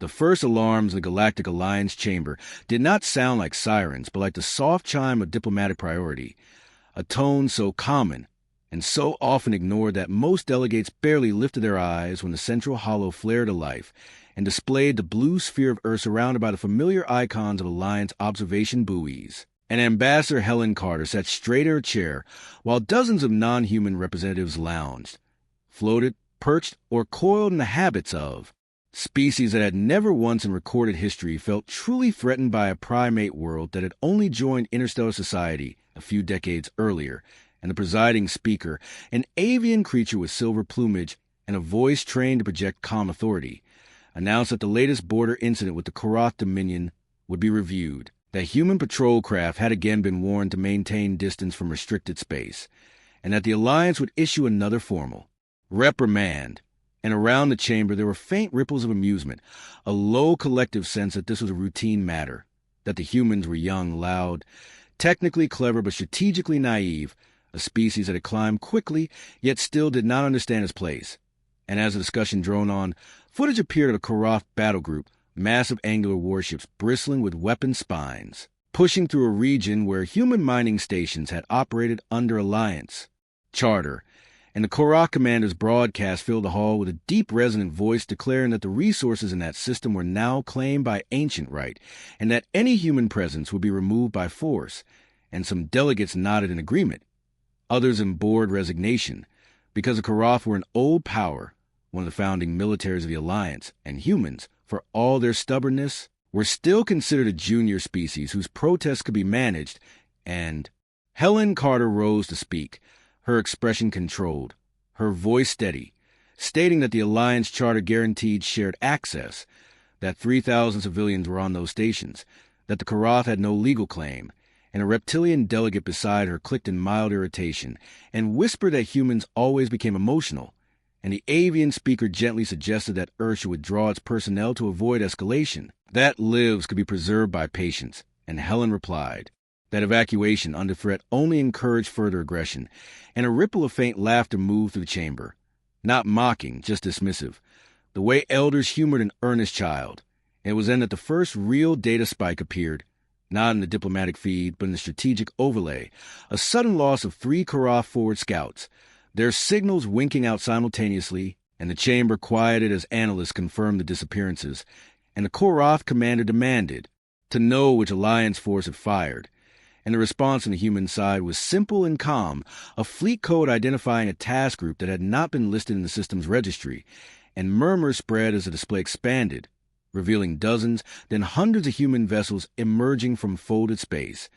The first alarms in the Galactic Alliance chamber did not sound like sirens, but like the soft chime of diplomatic priority, a tone so common and so often ignored that most delegates barely lifted their eyes when the central hollow flared to life and displayed the blue sphere of Earth surrounded by the familiar icons of Alliance observation buoys. And Ambassador Helen Carter sat straight in her chair while dozens of non-human representatives lounged, floated, perched, or coiled in the habits of species that had never once in recorded history felt truly threatened by a primate world that had only joined interstellar society a few decades earlier, and the presiding speaker, an avian creature with silver plumage and a voice trained to project calm authority, announced that the latest border incident with the Korrath Dominion would be reviewed, that human patrol craft had again been warned to maintain distance from restricted space, and that the Alliance would issue another formal reprimand. And around the chamber there were faint ripples of amusement, a low collective sense that this was a routine matter, that the humans were young, loud, technically clever but strategically naive, a species that had climbed quickly yet still did not understand its place. And as the discussion droned on, footage appeared of a Korrath battle group, massive angular warships bristling with weapon spines, pushing through a region where human mining stations had operated under Alliance charter, and the Korrath commander's broadcast filled the hall with a deep resonant voice declaring that the resources in that system were now claimed by ancient right, and that any human presence would be removed by force, and some delegates nodded in agreement, others in bored resignation, because the Korrath were an old power, one of the founding militaries of the Alliance, and humans, for all their stubbornness, were still considered a junior species whose protests could be managed, and Helen Carter rose to speak, her expression controlled, her voice steady, stating that the Alliance Charter guaranteed shared access, that 3,000 civilians were on those stations, that the Korrath had no legal claim, and a reptilian delegate beside her clicked in mild irritation and whispered that humans always became emotional, and the avian speaker gently suggested that Earth should withdraw its personnel to avoid escalation, that lives could be preserved by patience, and Helen replied that evacuation under threat only encouraged further aggression, and a ripple of faint laughter moved through the chamber. Not mocking, just dismissive, the way elders humored an earnest child. And it was then that the first real data spike appeared, not in the diplomatic feed, but in the strategic overlay, a sudden loss of 3 Korrath forward scouts, their signals winking out simultaneously, and the chamber quieted as analysts confirmed the disappearances, and the Korrath commander demanded to know which Alliance force had fired. And the response on the human side was simple and calm, a fleet code identifying a task group that had not been listed in the system's registry, and murmurs spread as the display expanded, revealing dozens, then hundreds of human vessels emerging from folded space,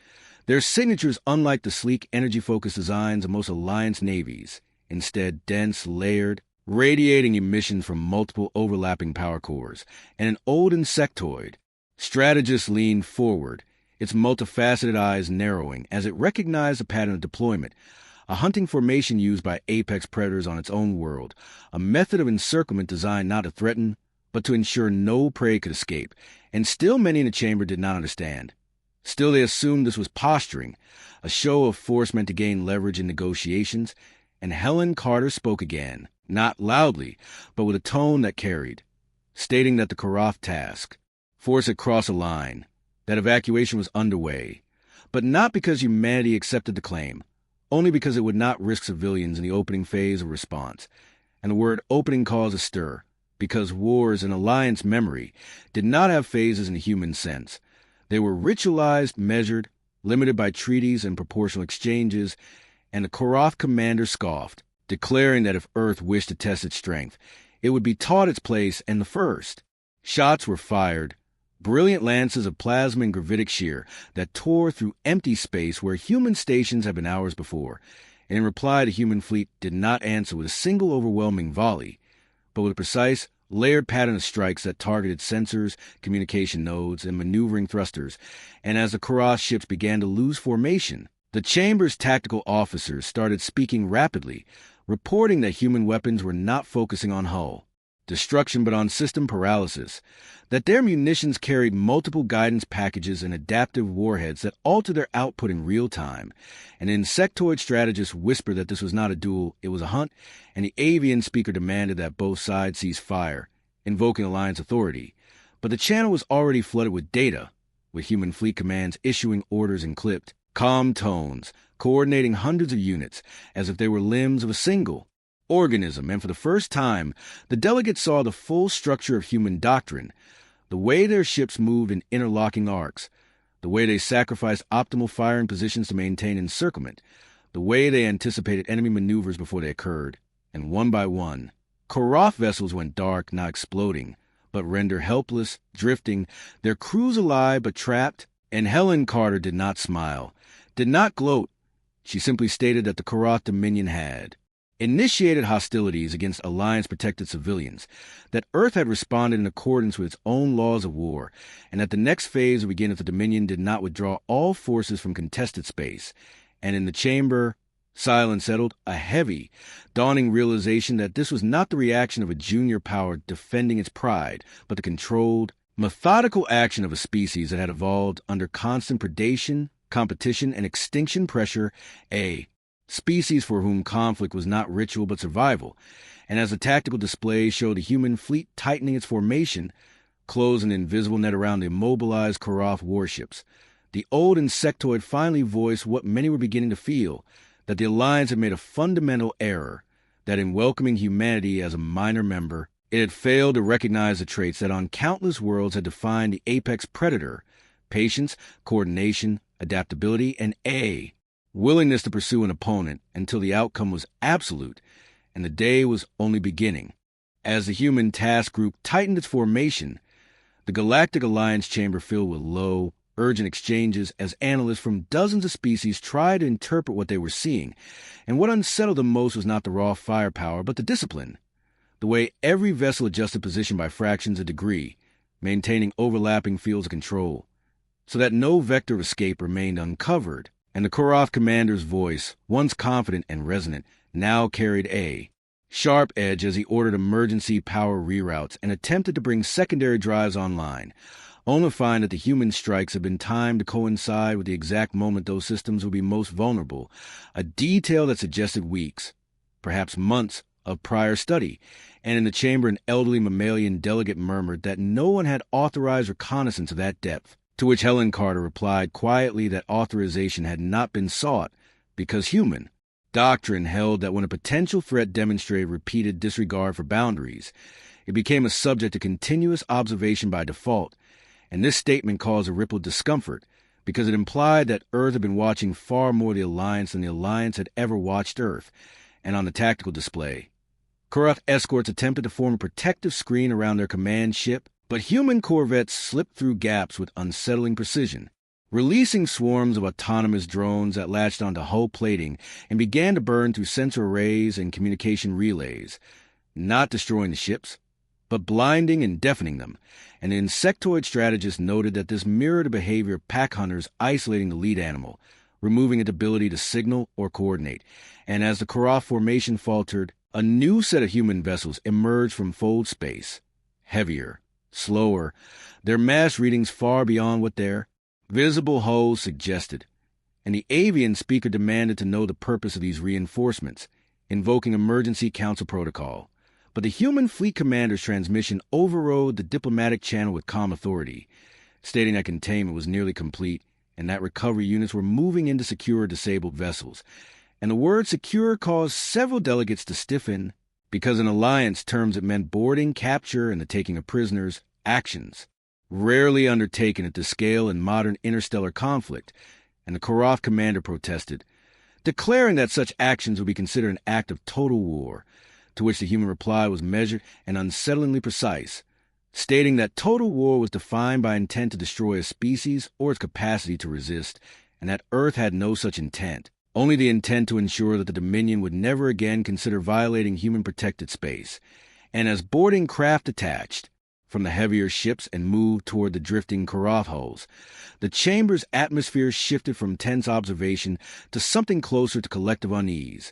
their signatures unlike the sleek, energy-focused designs of most Alliance navies, instead dense, layered, radiating emissions from multiple overlapping power cores, and an old insectoid. Strategist leaned forward, its multifaceted eyes narrowing as it recognized a pattern of deployment, a hunting formation used by apex predators on its own world, a method of encirclement designed not to threaten, but to ensure no prey could escape, and still many in the chamber did not understand. Still they assumed this was posturing, a show of force meant to gain leverage in negotiations, and Helen Carter spoke again, not loudly, but with a tone that carried, stating that the Korrath task force had crossed a line, that evacuation was underway, but not because humanity accepted the claim, only because it would not risk civilians in the opening phase of response, and the word opening caused a stir, because wars in Alliance memory did not have phases in the human sense. They were ritualized, measured, limited by treaties and proportional exchanges, and the Korrath commander scoffed, declaring that if Earth wished to test its strength, it would be taught its place and the first. Shots were fired, brilliant lances of plasma and gravitic shear that tore through empty space where human stations had been hours before, and in reply the human fleet did not answer with a single overwhelming volley, but with a precise, layered pattern of strikes that targeted sensors, communication nodes, and maneuvering thrusters, and as the Korrath ships began to lose formation, the chamber's tactical officers started speaking rapidly, reporting that human weapons were not focusing on hull destruction but on system paralysis, that their munitions carried multiple guidance packages and adaptive warheads that altered their output in real time, and an insectoid strategist whispered that this was not a duel, it was a hunt, and the avian speaker demanded that both sides cease fire, invoking Alliance authority, But the channel was already flooded with data, with human fleet commands issuing orders in clipped, calm tones, coordinating hundreds of units as if they were limbs of a single organism. And for the first time, the delegates saw the full structure of human doctrine, the way their ships moved in interlocking arcs, the way they sacrificed optimal firing positions to maintain encirclement, the way they anticipated enemy maneuvers before they occurred. And one by one, Korrath vessels went dark, not exploding, but rendered helpless, drifting, their crews alive but trapped. And Helen Carter did not smile, did not gloat. She simply stated that the Korrath Dominion had initiated hostilities against Alliance-protected civilians, that Earth had responded in accordance with its own laws of war, and that the next phase would begin if the Dominion did not withdraw all forces from contested space. And in the chamber, silence settled, a heavy, dawning realization that this was not the reaction of a junior power defending its pride, but the controlled, methodical action of a species that had evolved under constant predation, competition, and extinction pressure, a species for whom conflict was not ritual but survival. And as the tactical display showed the human fleet tightening its formation, close an invisible net around the immobilized Korrath warships, the old insectoid finally voiced what many were beginning to feel, that the Alliance had made a fundamental error, that in welcoming humanity as a minor member, it had failed to recognize the traits that on countless worlds had defined the apex predator: patience, coordination, adaptability, and willingness to pursue an opponent until the outcome was absolute, and the day was only beginning. As the human task group tightened its formation, the Galactic Alliance chamber filled with low, urgent exchanges as analysts from dozens of species tried to interpret what they were seeing. And what unsettled them most was not the raw firepower, but the discipline. The way every vessel adjusted position by fractions of a degree, maintaining overlapping fields of control, so that no vector of escape remained uncovered. And the Korrath commander's voice, once confident and resonant, now carried a sharp edge as he ordered emergency power reroutes and attempted to bring secondary drives online, only to find that the human strikes had been timed to coincide with the exact moment those systems would be most vulnerable, a detail that suggested weeks, perhaps months, of prior study. And in the chamber an elderly mammalian delegate murmured that no one had authorized reconnaissance of that depth. To which Helen Carter replied quietly that authorization had not been sought because human doctrine held that when a potential threat demonstrated repeated disregard for boundaries, it became a subject of continuous observation by default. And this statement caused a ripple of discomfort because it implied that Earth had been watching far more of the Alliance than the Alliance had ever watched Earth. And on the tactical display, Korrath escorts attempted to form a protective screen around their command ship, but human corvettes slipped through gaps with unsettling precision, releasing swarms of autonomous drones that latched onto hull plating and began to burn through sensor arrays and communication relays, not destroying the ships, but blinding and deafening them. And the insectoid strategist noted that this mirrored the behavior of pack hunters isolating the lead animal, removing its ability to signal or coordinate. And as the Korrath formation faltered, a new set of human vessels emerged from fold space, heavier, slower, their mass readings far beyond what their visible hulls suggested. And the avian speaker demanded to know the purpose of these reinforcements, invoking emergency council protocol. But the human fleet commander's transmission overrode the diplomatic channel with calm authority, stating that containment was nearly complete and that recovery units were moving in to secure disabled vessels. And the word secure caused several delegates to stiffen, because in Alliance terms it meant boarding, capture, and the taking of prisoners, actions rarely undertaken at this scale in modern interstellar conflict. And the Korrath commander protested, declaring that such actions would be considered an act of total war, to which the human reply was measured and unsettlingly precise, stating that total war was defined by intent to destroy a species or its capacity to resist, and that Earth had no such intent, only the intent to ensure that the Dominion would never again consider violating human-protected space. And as boarding craft detached from the heavier ships and moved toward the drifting Korrath hulls, the chamber's atmosphere shifted from tense observation to something closer to collective unease,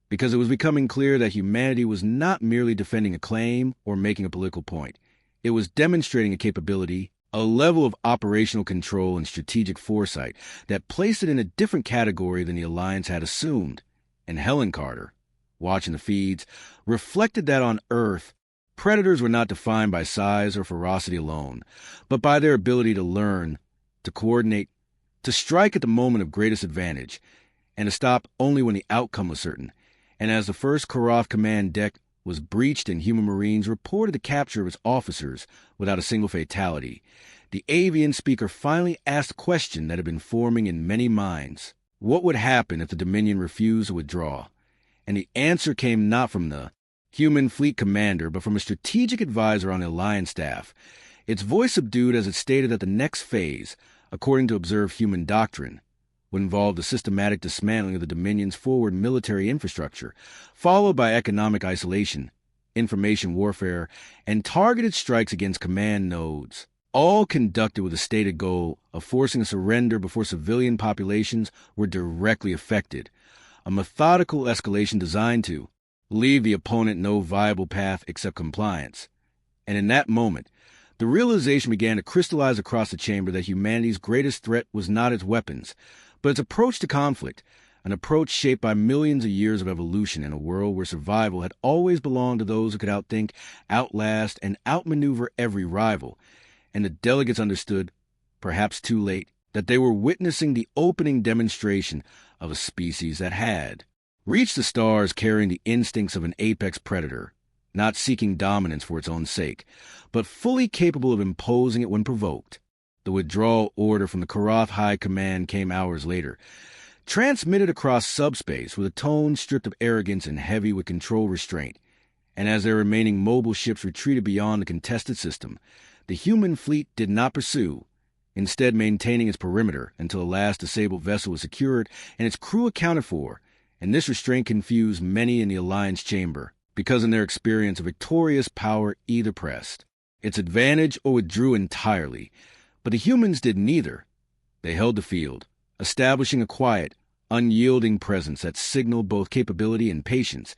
because it was becoming clear that humanity was not merely defending a claim or making a political point. It was demonstrating a capability, a level of operational control and strategic foresight that placed it in a different category than the Alliance had assumed. And Helen Carter, watching the feeds, reflected that on Earth, Predators were not defined by size or ferocity alone, but by their ability to learn, to coordinate, to strike at the moment of greatest advantage, and to stop only when the outcome was certain. And as the first Korrath command deck was breached and human Marines reported the capture of its officers without a single fatality, the avian speaker finally asked a question that had been forming in many minds. What would happen if the Dominion refused to withdraw? And the answer came not from the human fleet commander, but from a strategic advisor on the Alliance staff, its voice subdued as it stated that the next phase, according to observed human doctrine, would involve the systematic dismantling of the Dominion's forward military infrastructure, followed by economic isolation, information warfare, and targeted strikes against command nodes, all conducted with the stated goal of forcing a surrender before civilian populations were directly affected, a methodical escalation designed to leave the opponent no viable path except compliance. And in that moment, the realization began to crystallize across the chamber that humanity's greatest threat was not its weapons, but its approach to conflict, an approach shaped by millions of years of evolution in a world where survival had always belonged to those who could outthink, outlast, and outmaneuver every rival. And the delegates understood, perhaps too late, that they were witnessing the opening demonstration of a species that had reached the stars carrying the instincts of an apex predator, not seeking dominance for its own sake, but fully capable of imposing it when provoked. The withdrawal order from the Korrath High Command came hours later, transmitted across subspace with a tone stripped of arrogance and heavy with control restraint. And as their remaining mobile ships retreated beyond the contested system, the human fleet did not pursue, instead maintaining its perimeter until the last disabled vessel was secured and its crew accounted for. And this restraint confused many in the Alliance chamber, because in their experience a victorious power either pressed its advantage or withdrew entirely. But the humans did neither. They held the field, establishing a quiet, unyielding presence that signaled both capability and patience,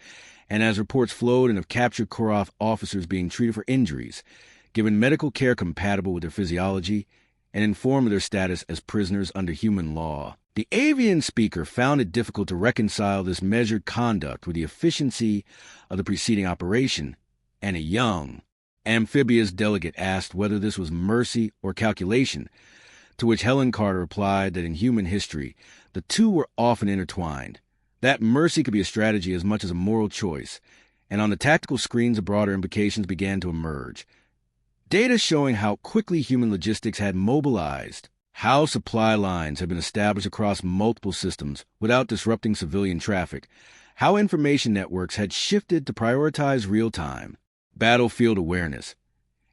and as reports flowed and of captured Korrath officers being treated for injuries, given medical care compatible with their physiology, and informed of their status as prisoners under human law. The avian speaker found it difficult to reconcile this measured conduct with the efficiency of the preceding operation, and a young, amphibious delegate asked whether this was mercy or calculation, to which Helen Carter replied that in human history, the two were often intertwined, that mercy could be a strategy as much as a moral choice, and on the tactical screens the broader implications began to emerge. Data showing how quickly human logistics had mobilized, how supply lines had been established across multiple systems without disrupting civilian traffic, how information networks had shifted to prioritize real-time battlefield awareness.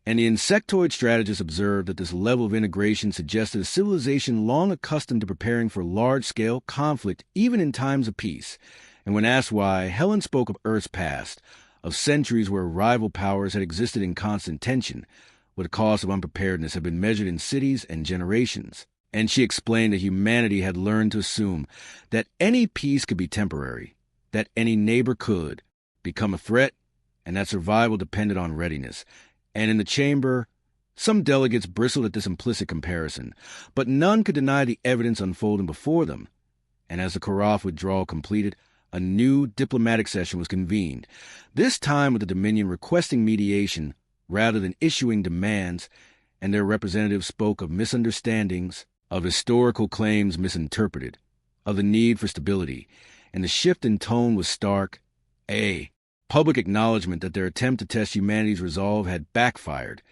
And the insectoid strategists observed that this level of integration suggested a civilization long accustomed to preparing for large-scale conflict even in times of peace. And when asked why, Helen spoke of Earth's past, of centuries where rival powers had existed in constant tension, where the cost of unpreparedness had been measured in cities and generations. And she explained that humanity had learned to assume that any peace could be temporary, that any neighbor could become a threat, and that survival depended on readiness. And in the chamber, some delegates bristled at this implicit comparison, but none could deny the evidence unfolding before them. And as the Korrath withdrawal completed, a new diplomatic session was convened, this time with the Dominion requesting mediation rather than issuing demands, and their representatives spoke of misunderstandings, of historical claims misinterpreted, of the need for stability, and the shift in tone was stark, a public acknowledgement that their attempt to test humanity's resolve had backfired,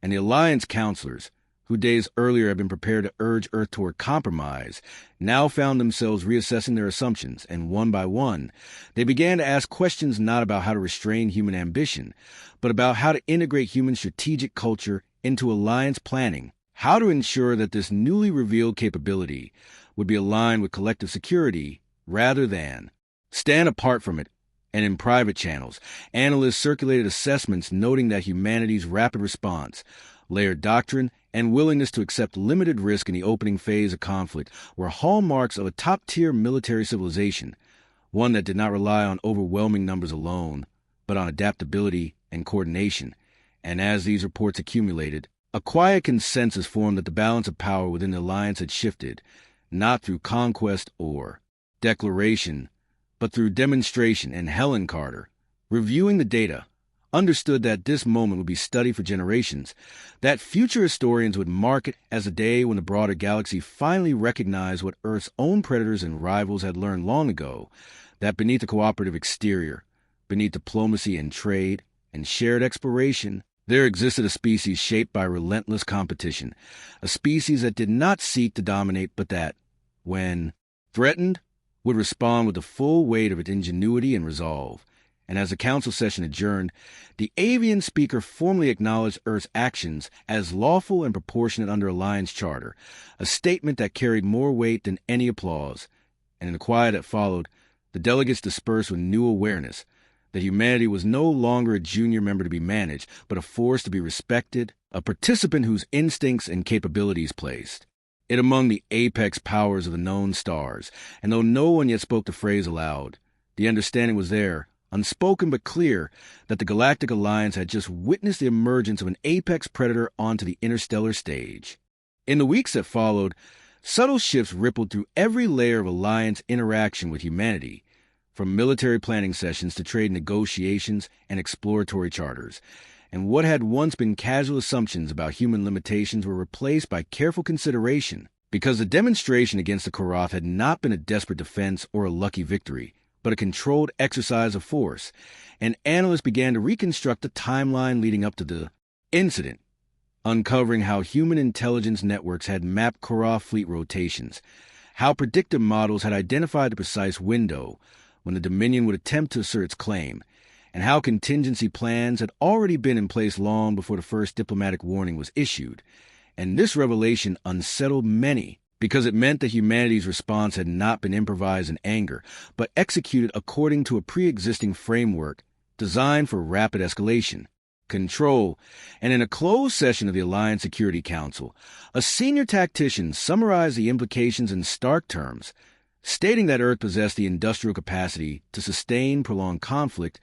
and the Alliance counselors, who days earlier had been prepared to urge Earth toward compromise, now found themselves reassessing their assumptions, and one by one, they began to ask questions not about how to restrain human ambition, but about how to integrate human strategic culture into Alliance planning, how to ensure that this newly revealed capability would be aligned with collective security rather than stand apart from it. And in private channels, analysts circulated assessments noting that humanity's rapid response, layered doctrine, and willingness to accept limited risk in the opening phase of conflict were hallmarks of a top-tier military civilization, one that did not rely on overwhelming numbers alone, but on adaptability and coordination. And as these reports accumulated, a quiet consensus formed that the balance of power within the Alliance had shifted, not through conquest or declaration, but through demonstration. And Helen Carter, reviewing the data, understood that this moment would be studied for generations, that future historians would mark it as a day when the broader galaxy finally recognized what Earth's own predators and rivals had learned long ago, that beneath a cooperative exterior, beneath diplomacy and trade, and shared exploration, there existed a species shaped by relentless competition, a species that did not seek to dominate but that, when threatened, would respond with the full weight of its ingenuity and resolve. And as the council session adjourned, the avian speaker formally acknowledged Earth's actions as lawful and proportionate under Alliance Charter, a statement that carried more weight than any applause. And in the quiet that followed, the delegates dispersed with new awareness that humanity was no longer a junior member to be managed, but a force to be respected, a participant whose instincts and capabilities placed it among the apex powers of the known stars. And though no one yet spoke the phrase aloud, the understanding was there, unspoken but clear, that the Galactic Alliance had just witnessed the emergence of an apex predator onto the interstellar stage. In the weeks that followed, subtle shifts rippled through every layer of Alliance interaction with humanity, from military planning sessions to trade negotiations and exploratory charters. And what had once been casual assumptions about human limitations were replaced by careful consideration, because the demonstration against the Korrath had not been a desperate defense or a lucky victory, but a controlled exercise of force, and analysts began to reconstruct the timeline leading up to the incident, uncovering how human intelligence networks had mapped Korrath fleet rotations, how predictive models had identified the precise window when the Dominion would attempt to assert its claim, and how contingency plans had already been in place long before the first diplomatic warning was issued. And this revelation unsettled many, because it meant that humanity's response had not been improvised in anger, but executed according to a pre-existing framework designed for rapid escalation, control. And in a closed session of the Alliance Security Council, a senior tactician summarized the implications in stark terms, stating that Earth possessed the industrial capacity to sustain prolonged conflict,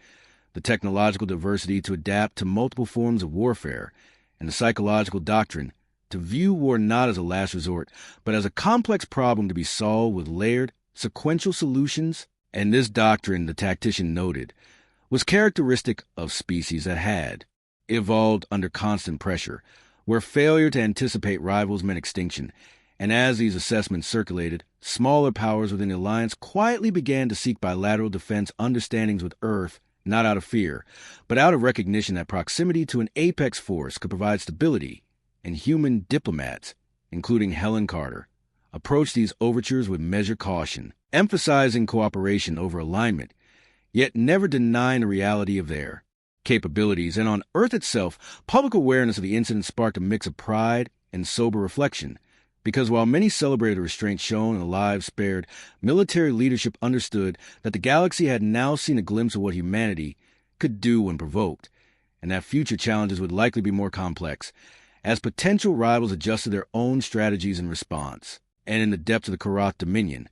the technological diversity to adapt to multiple forms of warfare, and the psychological doctrine to view war not as a last resort, but as a complex problem to be solved with layered, sequential solutions. And this doctrine, the tactician noted, was characteristic of species that had evolved under constant pressure, where failure to anticipate rivals meant extinction. And as these assessments circulated, smaller powers within the Alliance quietly began to seek bilateral defense understandings with Earth, not out of fear, but out of recognition that proximity to an apex force could provide stability. And human diplomats, including Helen Carter, approached these overtures with measured caution, emphasizing cooperation over alignment, yet never denying the reality of their capabilities. And on Earth itself, public awareness of the incident sparked a mix of pride and sober reflection, because while many celebrated the restraint shown and the lives spared, military leadership understood that the galaxy had now seen a glimpse of what humanity could do when provoked, and that future challenges would likely be more complex, as potential rivals adjusted their own strategies in response. And in the depths of the Korrath Dominion,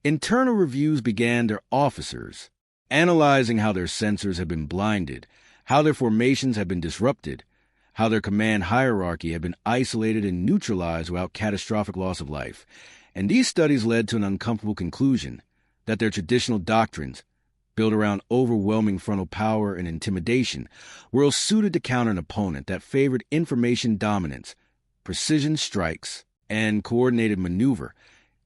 internal reviews began their officers, analyzing how their sensors had been blinded, how their formations had been disrupted, how their command hierarchy had been isolated and neutralized without catastrophic loss of life. And these studies led to an uncomfortable conclusion, that their traditional doctrines, built around overwhelming frontal power and intimidation, were ill-suited to counter an opponent that favored information dominance, precision strikes, and coordinated maneuver.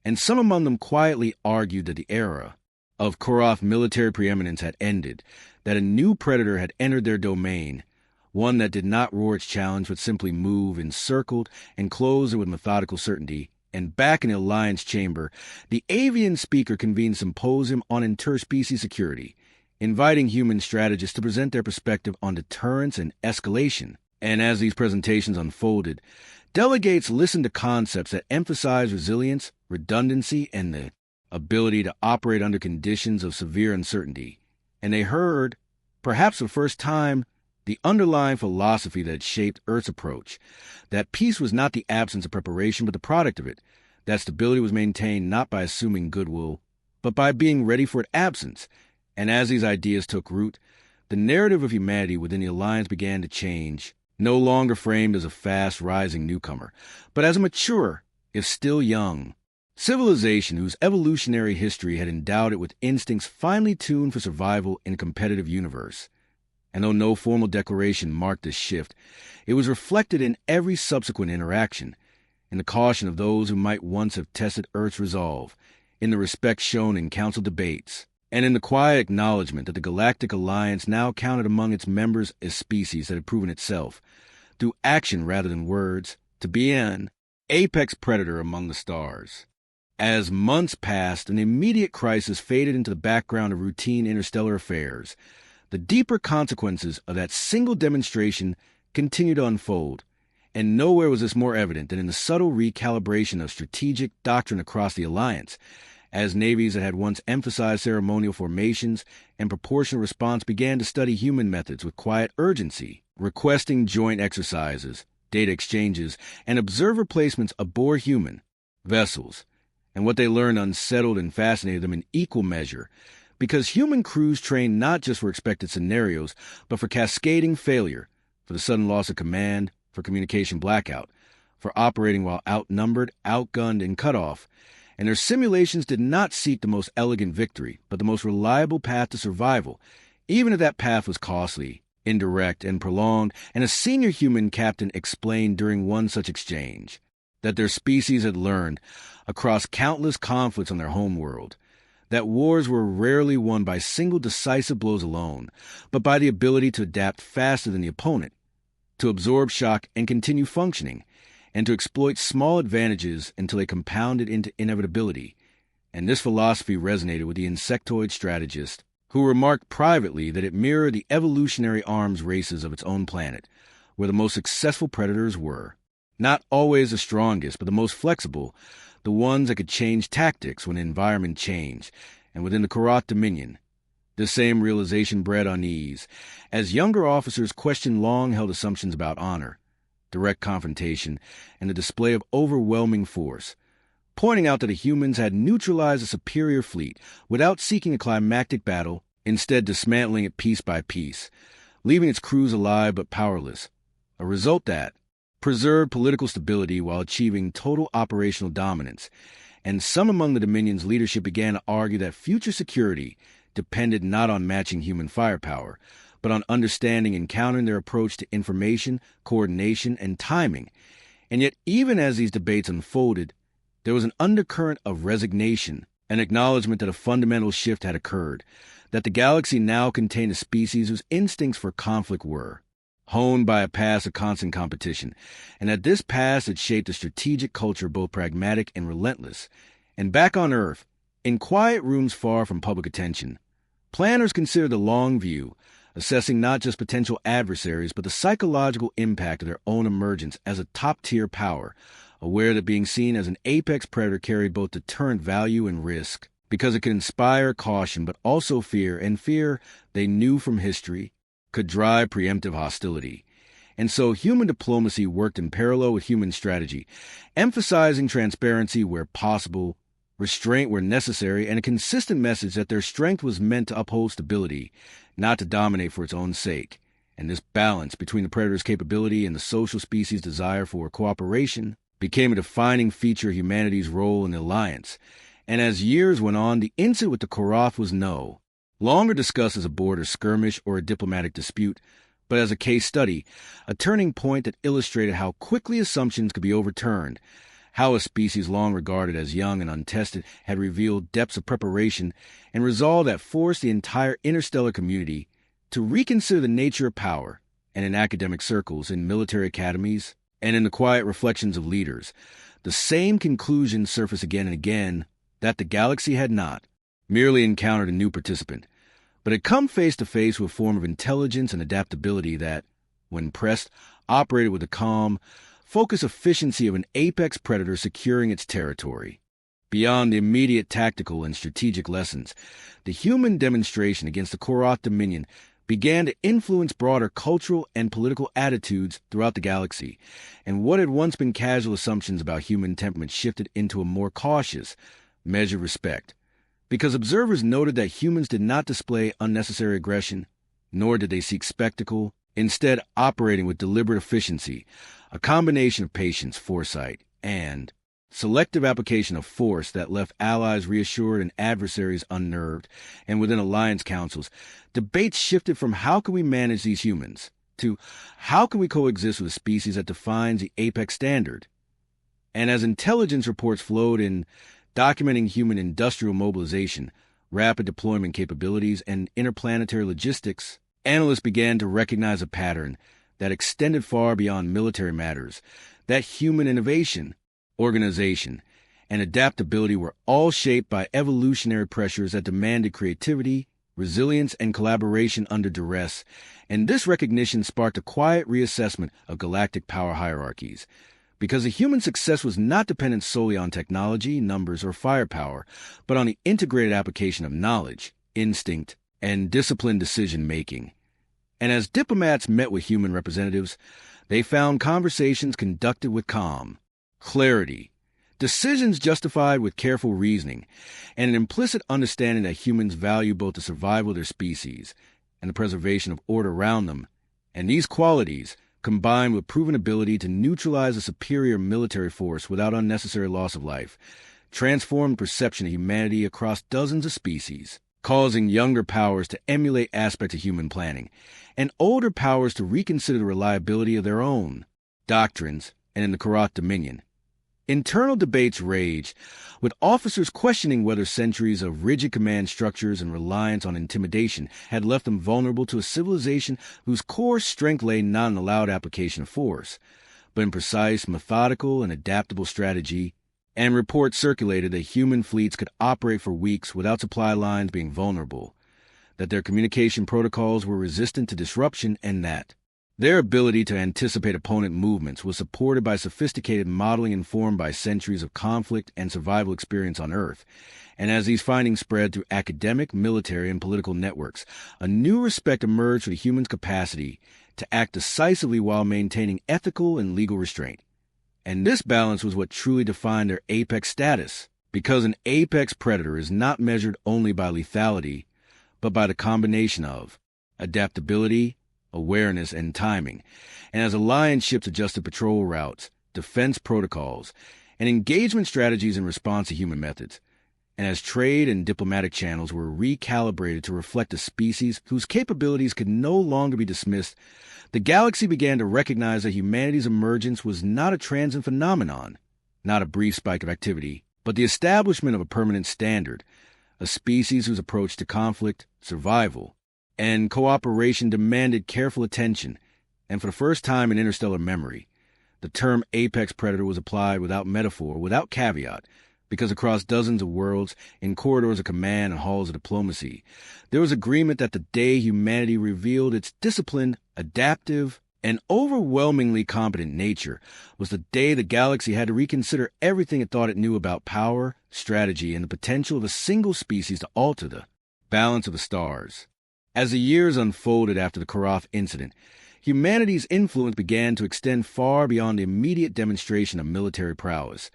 And some among them quietly argued that the era of Korrath military preeminence had ended, that a new predator had entered their domain, one that did not roar its challenge but simply move, encircled, and closed it with methodical certainty. And back in the Alliance chamber, the avian speaker convened a symposium on interspecies security, inviting human strategists to present their perspective on deterrence and escalation. And as these presentations unfolded, delegates listened to concepts that emphasize resilience, redundancy, and the ability to operate under conditions of severe uncertainty. And they heard, perhaps for the first time, the underlying philosophy that had shaped Earth's approach, that peace was not the absence of preparation but the product of it, that stability was maintained not by assuming goodwill, but by being ready for its absence. And as these ideas took root, the narrative of humanity within the Alliance began to change, no longer framed as a fast-rising newcomer, but as a mature, if still young, civilization whose evolutionary history had endowed it with instincts finely tuned for survival in a competitive universe. And though no formal declaration marked this shift, it was reflected in every subsequent interaction, in the caution of those who might once have tested Earth's resolve, in the respect shown in council debates, and in the quiet acknowledgement that the Galactic Alliance now counted among its members a species that had proven itself, through action rather than words, to be an apex predator among the stars. As months passed, an immediate crisis faded into the background of routine interstellar affairs. The deeper consequences of that single demonstration continued to unfold, and nowhere was this more evident than in the subtle recalibration of strategic doctrine across the Alliance, as navies that had once emphasized ceremonial formations and proportional response began to study human methods with quiet urgency, requesting joint exercises, data exchanges, and observer placements aboard human vessels. And what they learned unsettled and fascinated them in equal measure, because human crews trained not just for expected scenarios, but for cascading failure, for the sudden loss of command, for communication blackout, for operating while outnumbered, outgunned, and cut off. And their simulations did not seek the most elegant victory, but the most reliable path to survival, even if that path was costly, indirect, and prolonged. And a senior human captain explained during one such exchange that their species had learned, across countless conflicts on their homeworld, that wars were rarely won by single decisive blows alone, but by the ability to adapt faster than the opponent, to absorb shock and continue functioning, and to exploit small advantages until they compounded into inevitability. And this philosophy resonated with the insectoid strategist, who remarked privately that it mirrored the evolutionary arms races of its own planet, where the most successful predators were not always the strongest, but the most flexible, the ones that could change tactics when the environment changed. And within the Korrath Dominion, the same realization bred unease, as younger officers questioned long-held assumptions about honor, direct confrontation, and the display of overwhelming force, pointing out that the humans had neutralized a superior fleet without seeking a climactic battle, instead dismantling it piece by piece, leaving its crews alive but powerless, a result that preserved political stability while achieving total operational dominance. And some among the Dominion's leadership began to argue that future security depended not on matching human firepower, but on understanding and countering their approach to information, coordination, and timing. And yet, even as these debates unfolded, there was an undercurrent of resignation, an acknowledgement that a fundamental shift had occurred, that the galaxy now contained a species whose instincts for conflict were honed by a past of constant competition, and that this past had shaped a strategic culture both pragmatic and relentless. And back on Earth, in quiet rooms far from public attention, planners considered the long view, assessing not just potential adversaries, but the psychological impact of their own emergence as a top-tier power, aware that being seen as an apex predator carried both deterrent value and risk, because it could inspire caution but also fear, and fear, they knew from history, could drive preemptive hostility. And so human diplomacy worked in parallel with human strategy, emphasizing transparency where possible, restraint where necessary, and a consistent message that their strength was meant to uphold stability, not to dominate for its own sake. And this balance between the predator's capability and the social species' desire for cooperation became a defining feature of humanity's role in the Alliance. And as years went on, the incident with the Korrath was no longer discussed as a border skirmish or a diplomatic dispute, but as a case study, a turning point that illustrated how quickly assumptions could be overturned, how a species long regarded as young and untested had revealed depths of preparation and resolve that forced the entire interstellar community to reconsider the nature of power. And in academic circles, in military academies, and in the quiet reflections of leaders, the same conclusion surfaced again and again, that the galaxy had not merely encountered a new participant, but had come face to face with a form of intelligence and adaptability that, when pressed, operated with the calm, focused efficiency of an apex predator securing its territory. Beyond the immediate tactical and strategic lessons, the human demonstration against the Korrath Dominion began to influence broader cultural and political attitudes throughout the galaxy, and what had once been casual assumptions about human temperament shifted into a more cautious, measured respect, because observers noted that humans did not display unnecessary aggression, nor did they seek spectacle, instead operating with deliberate efficiency, a combination of patience, foresight, and selective application of force that left allies reassured and adversaries unnerved, and within alliance councils, debates shifted from how can we manage these humans to how can we coexist with a species that defines the apex standard. And as intelligence reports flowed in documenting human industrial mobilization, rapid deployment capabilities, and interplanetary logistics, analysts began to recognize a pattern that extended far beyond military matters, that human innovation, organization, and adaptability were all shaped by evolutionary pressures that demanded creativity, resilience, and collaboration under duress, and this recognition sparked a quiet reassessment of galactic power hierarchies. Because a human success was not dependent solely on technology, numbers, or firepower, but on the integrated application of knowledge, instinct, and disciplined decision-making. And as diplomats met with human representatives, they found conversations conducted with calm, clarity, decisions justified with careful reasoning, and an implicit understanding that humans value both the survival of their species and the preservation of order around them. And these qualities, combined with proven ability to neutralize a superior military force without unnecessary loss of life, transformed perception of humanity across dozens of species, causing younger powers to emulate aspects of human planning, and older powers to reconsider the reliability of their own doctrines. And in the Korrath Dominion, internal debates raged, with officers questioning whether centuries of rigid command structures and reliance on intimidation had left them vulnerable to a civilization whose core strength lay not in the loud application of force, but in precise, methodical, and adaptable strategy. And reports circulated that human fleets could operate for weeks without supply lines being vulnerable, that their communication protocols were resistant to disruption, and that their ability to anticipate opponent movements was supported by sophisticated modeling informed by centuries of conflict and survival experience on Earth. And as these findings spread through academic, military, and political networks, a new respect emerged for the human's capacity to act decisively while maintaining ethical and legal restraint. And this balance was what truly defined their apex status, because an apex predator is not measured only by lethality, but by the combination of adaptability, awareness, and timing. And as alliance ships adjusted patrol routes, defense protocols, and engagement strategies in response to human methods, and as trade and diplomatic channels were recalibrated to reflect a species whose capabilities could no longer be dismissed, the galaxy began to recognize that humanity's emergence was not a transient phenomenon, not a brief spike of activity, but the establishment of a permanent standard, a species whose approach to conflict, survival, and cooperation demanded careful attention. And for the first time in interstellar memory, the term apex predator was applied without metaphor, without caveat, because across dozens of worlds, in corridors of command and halls of diplomacy, there was agreement that the day humanity revealed its disciplined, adaptive, and overwhelmingly competent nature was the day the galaxy had to reconsider everything it thought it knew about power, strategy, and the potential of a single species to alter the balance of the stars. As the years unfolded after the Korrath incident, humanity's influence began to extend far beyond the immediate demonstration of military prowess,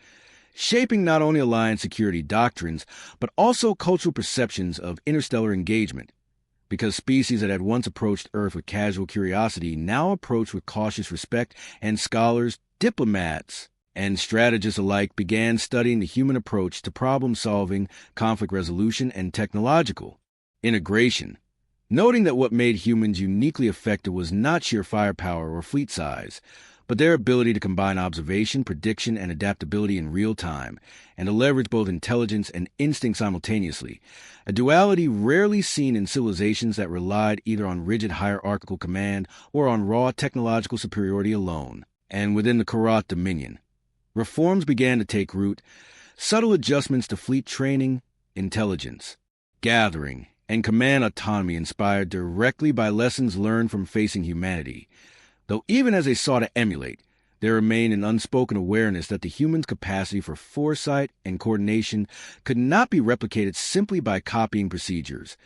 shaping not only alliance security doctrines, but also cultural perceptions of interstellar engagement, because species that had once approached Earth with casual curiosity now approached with cautious respect, and scholars, diplomats, and strategists alike began studying the human approach to problem-solving, conflict resolution, and technological integration, noting that what made humans uniquely effective was not sheer firepower or fleet size, but their ability to combine observation, prediction, and adaptability in real time, and to leverage both intelligence and instinct simultaneously, a duality rarely seen in civilizations that relied either on rigid hierarchical command or on raw technological superiority alone. And within the Korrath Dominion, reforms began to take root, subtle adjustments to fleet training, intelligence, gathering, and command autonomy inspired directly by lessons learned from facing humanity. Though even as they sought to emulate, there remained an unspoken awareness that the human's capacity for foresight and coordination could not be replicated simply by copying procedures,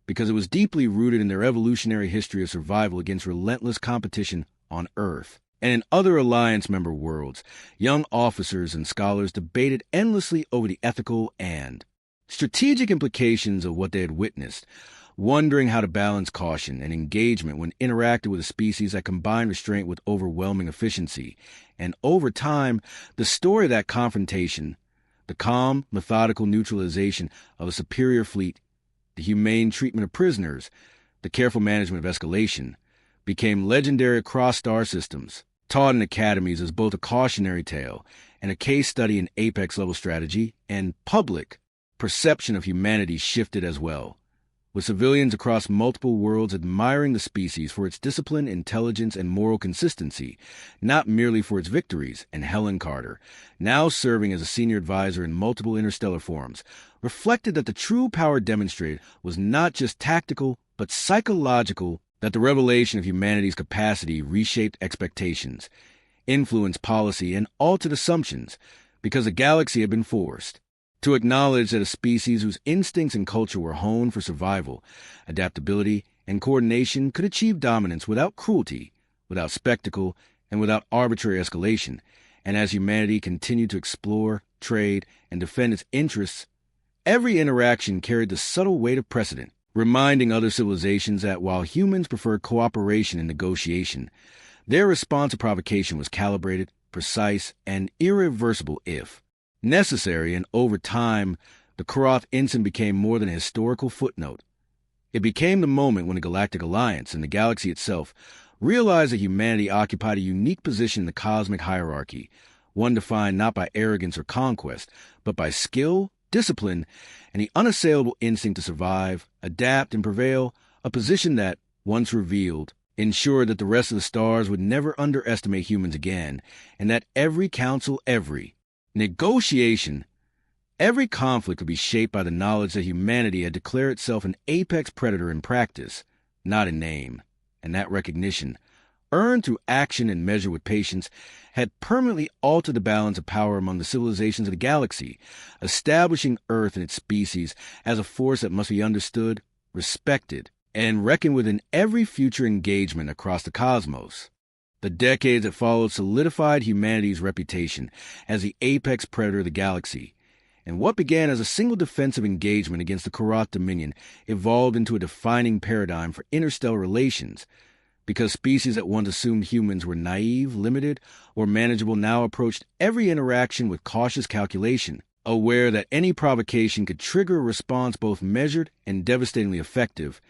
because it was deeply rooted in their evolutionary history of survival against relentless competition on Earth. And in other Alliance member worlds, young officers and scholars debated endlessly over the ethical and strategic implications of what they had witnessed, wondering how to balance caution and engagement when interacted with a species that combined restraint with overwhelming efficiency. And over time, the story of that confrontation, the calm, methodical neutralization of a superior fleet, the humane treatment of prisoners, the careful management of escalation, became legendary across star systems, taught in academies as both a cautionary tale and a case study in apex-level strategy, and public perception of humanity shifted as well, with civilians across multiple worlds admiring the species for its discipline, intelligence, and moral consistency, not merely for its victories. And Helen Carter, now serving as a senior advisor in multiple interstellar forums, reflected that the true power demonstrated was not just tactical, but psychological, that the revelation of humanity's capacity reshaped expectations, influenced policy, and altered assumptions, because the galaxy had been forced to acknowledge that a species whose instincts and culture were honed for survival, adaptability, and coordination could achieve dominance without cruelty, without spectacle, and without arbitrary escalation. And as humanity continued to explore, trade, and defend its interests, every interaction carried the subtle weight of precedent, reminding other civilizations that while humans preferred cooperation and negotiation, their response to provocation was calibrated, precise, and irreversible if necessary. And over time, the Korrath incident became more than a historical footnote. It became the moment when the Galactic Alliance and the galaxy itself realized that humanity occupied a unique position in the cosmic hierarchy, one defined not by arrogance or conquest, but by skill, discipline, and the unassailable instinct to survive, adapt, and prevail, a position that, once revealed, ensured that the rest of the stars would never underestimate humans again, and that every council, every negotiation, every conflict would be shaped by the knowledge that humanity had declared itself an apex predator in practice, not in name. And that recognition, earned through action and measured with patience, had permanently altered the balance of power among the civilizations of the galaxy, establishing Earth and its species as a force that must be understood, respected, and reckoned with in every future engagement across the cosmos. The decades that followed solidified humanity's reputation as the apex predator of the galaxy, and what began as a single defensive engagement against the Korrath Dominion evolved into a defining paradigm for interstellar relations, because species that once assumed humans were naive, limited, or manageable now approached every interaction with cautious calculation, aware that any provocation could trigger a response both measured and devastatingly effective.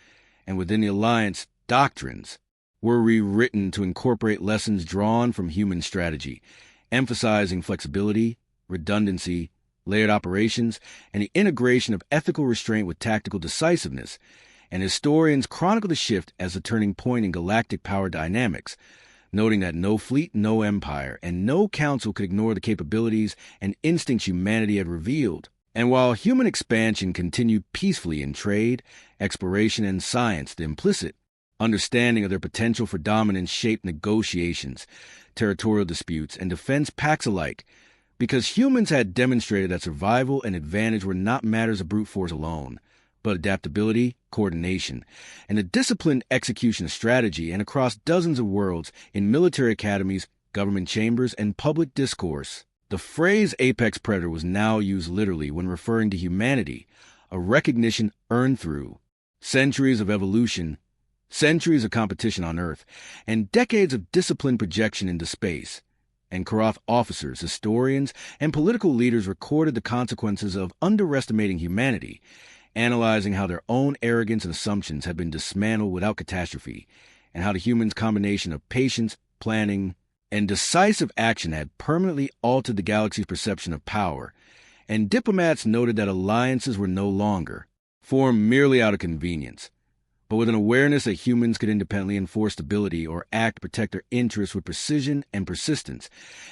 And within the Alliance, doctrines were rewritten to incorporate lessons drawn from human strategy, emphasizing flexibility, redundancy, layered operations, and the integration of ethical restraint with tactical decisiveness. And historians chronicle the shift as a turning point in galactic power dynamics, noting that no fleet, no empire, and no council could ignore the capabilities and instincts humanity had revealed. And while human expansion continued peacefully in trade, exploration, and science, the implicit understanding of their potential for dominance shaped negotiations, territorial disputes, and defense pacts alike, because humans had demonstrated that survival and advantage were not matters of brute force alone, but adaptability, coordination, and the disciplined execution of strategy. And across dozens of worlds, in military academies, government chambers, and public discourse, the phrase apex predator was now used literally when referring to humanity, a recognition earned through centuries of evolution, centuries of competition on Earth, and decades of disciplined projection into space. And Korrath officers, historians, and political leaders recorded the consequences of underestimating humanity, analyzing how their own arrogance and assumptions had been dismantled without catastrophe, and how the humans' combination of patience, planning, and decisive action had permanently altered the galaxy's perception of power. And diplomats noted that alliances were no longer formed merely out of convenience, but with an awareness that humans could independently enforce stability or act to protect their interests with precision and persistence.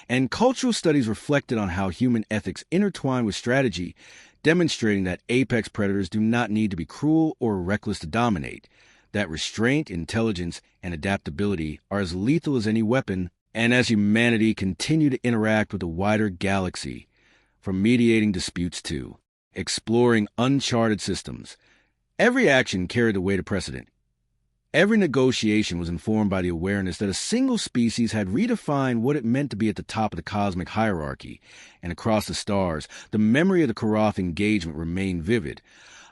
And cultural studies reflected on how human ethics intertwine with strategy, demonstrating that apex predators do not need to be cruel or reckless to dominate, that restraint, intelligence, and adaptability are as lethal as any weapon. And as humanity continued to interact with the wider galaxy, from mediating disputes to exploring uncharted systems, every action carried the weight of precedent. Every negotiation was informed by the awareness that a single species had redefined what it meant to be at the top of the cosmic hierarchy, and across the stars, the memory of the Korrath engagement remained vivid,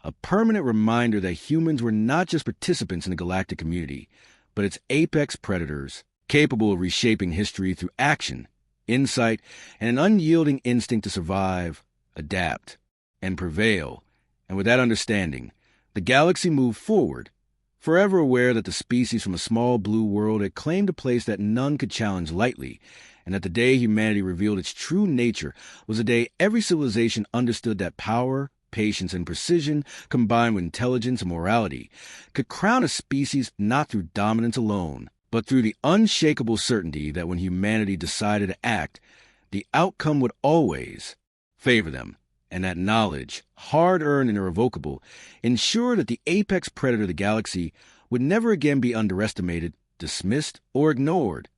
a permanent reminder that humans were not just participants in the galactic community, but its apex predators, capable of reshaping history through action, insight, and an unyielding instinct to survive, adapt, and prevail. And with that understanding, the galaxy moved forward, forever aware that the species from a small blue world had claimed a place that none could challenge lightly, and that the day humanity revealed its true nature was the day every civilization understood that power, patience, and precision, combined with intelligence and morality, could crown a species not through dominance alone, but through the unshakable certainty that when humanity decided to act, the outcome would always favor them, and that knowledge, hard-earned and irrevocable, ensured that the apex predator of the galaxy would never again be underestimated, dismissed, or ignored,